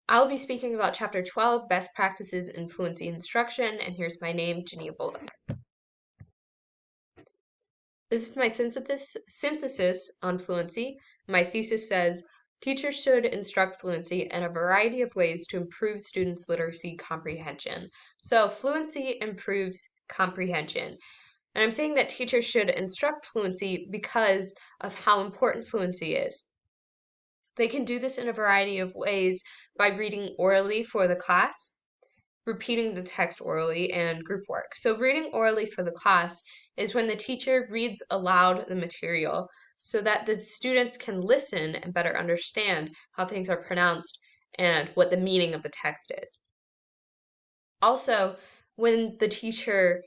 I'll be speaking about Chapter 12, Best Practices in Fluency Instruction, and here's my name, Jania Bullock. This is my synthesis on fluency. My thesis says, teachers should instruct fluency in a variety of ways to improve students' literacy comprehension. So fluency improves comprehension. And I'm saying that teachers should instruct fluency because of how important fluency is. They can do this in a variety of ways by reading orally for the class, repeating the text orally, and group work. So reading orally for the class is when the teacher reads aloud the material so that the students can listen and better understand how things are pronounced and what the meaning of the text is. Also, when the teacher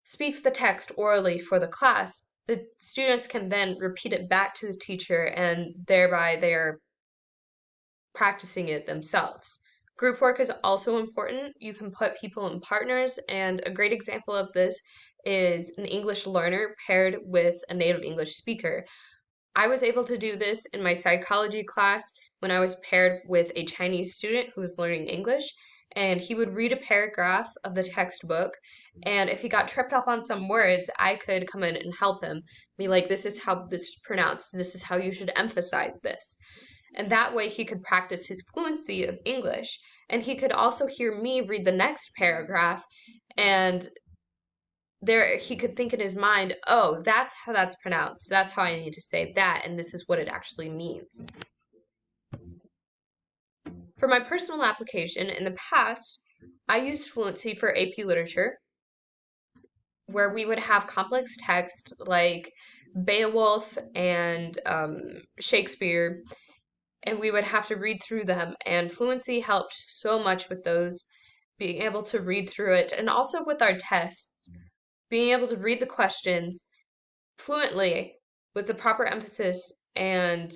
speaks the text orally for the class, the students can then repeat it back to the teacher, and thereby they're practicing it themselves. Group work is also important. You can put people in partners, and a great example of this is an English learner paired with a native English speaker. I was able to do this in my psychology class when I was paired with a Chinese student who was learning English, and he would read a paragraph of the textbook, and if he got tripped up on some words, I could come in and help him, be like, this is how this is pronounced, this is how you should emphasize this. And that way he could practice his fluency of English, and he could also hear me read the next paragraph, and there he could think in his mind, oh, that's how that's pronounced, that's how I need to say that, and this is what it actually means. For my personal application, in the past, I used fluency for AP Literature, where we would have complex text like Beowulf and Shakespeare, and we would have to read through them, and fluency helped so much with those, being able to read through it, and also with our tests, being able to read the questions fluently with the proper emphasis and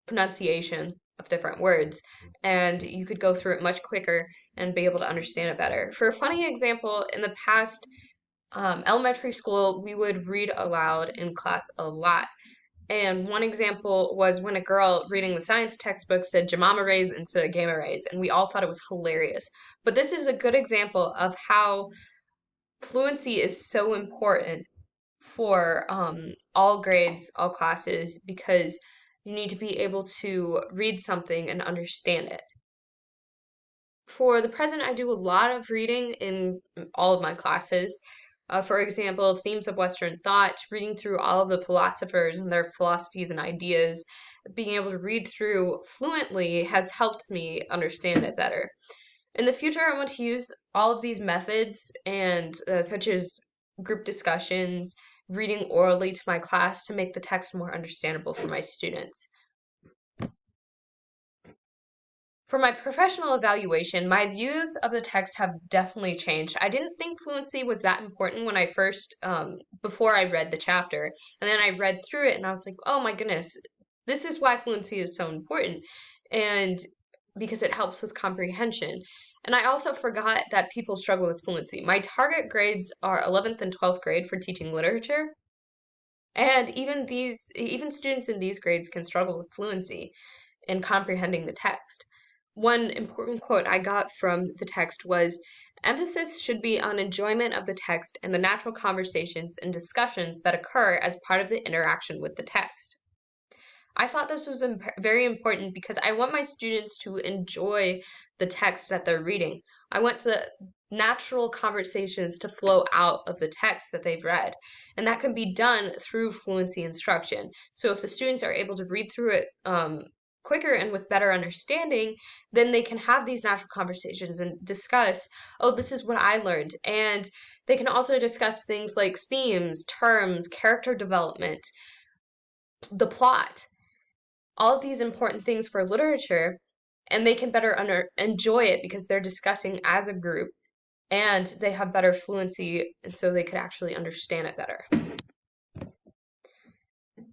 pronunciation of different words, and you could go through it much quicker and be able to understand it better. For a funny example, in the past, elementary school, we would read aloud in class a lot. And one example was when a girl reading the science textbook said Jemima rays instead of gamma rays, and we all thought it was hilarious. But this is a good example of how fluency is so important for all grades, all classes, because you need to be able to read something and understand it. For the present, I do a lot of reading in all of my classes. For example, themes of Western thought, reading through all of the philosophers and their philosophies and ideas, being able to read through fluently has helped me understand it better. In the future, I want to use all of these methods, and such as group discussions, reading orally to my class to make the text more understandable for my students. For my professional evaluation, my views of the text have definitely changed. I didn't think fluency was that important when I first, before I read the chapter, and then I read through it and I was like, oh my goodness, this is why fluency is so important, and because it helps with comprehension. And I also forgot that people struggle with fluency. My target grades are 11th and 12th grade for teaching literature, and even students in these grades can struggle with fluency in comprehending the text. One important quote I got from the text was, emphasis should be on enjoyment of the text and the natural conversations and discussions that occur as part of the interaction with the text. I thought this was very important because I want my students to enjoy the text that they're reading. I want the natural conversations to flow out of the text that they've read, and that can be done through fluency instruction. So if the students are able to read through it quicker and with better understanding, then they can have these natural conversations and discuss, oh, this is what I learned. And they can also discuss things like themes, terms, character development, the plot, all of these important things for literature, and they can better enjoy it because they're discussing as a group, and they have better fluency, and so they could actually understand it better.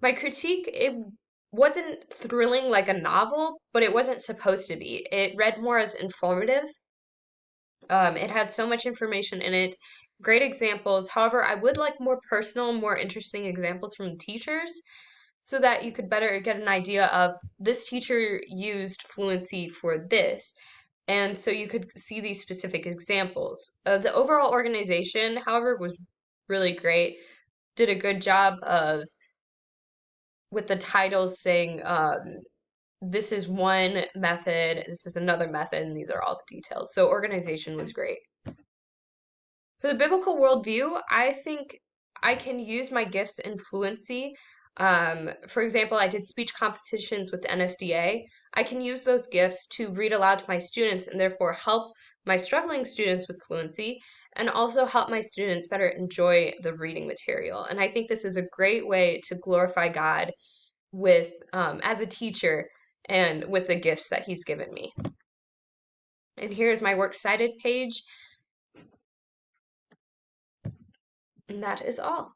My critique, it wasn't thrilling like a novel, but it wasn't supposed to be. It read more as informative. It had so much information in it, great examples. However, I would like more personal, more interesting examples from teachers. so that you could better get an idea of this teacher used fluency for this. And so you could see these specific examples. The overall organization, however, was really great. Did a good job of, with the titles saying, this is one method, this is another method, and these are all the details. So organization was great. For the biblical worldview, I think I can use my gifts in fluency. For example, I did speech competitions with the NSDA. I can use those gifts to read aloud to my students and therefore help my struggling students with fluency and also help my students better enjoy the reading material. And I think this is a great way to glorify God with as a teacher and with the gifts that he's given me. And here's my works cited page. And that is all.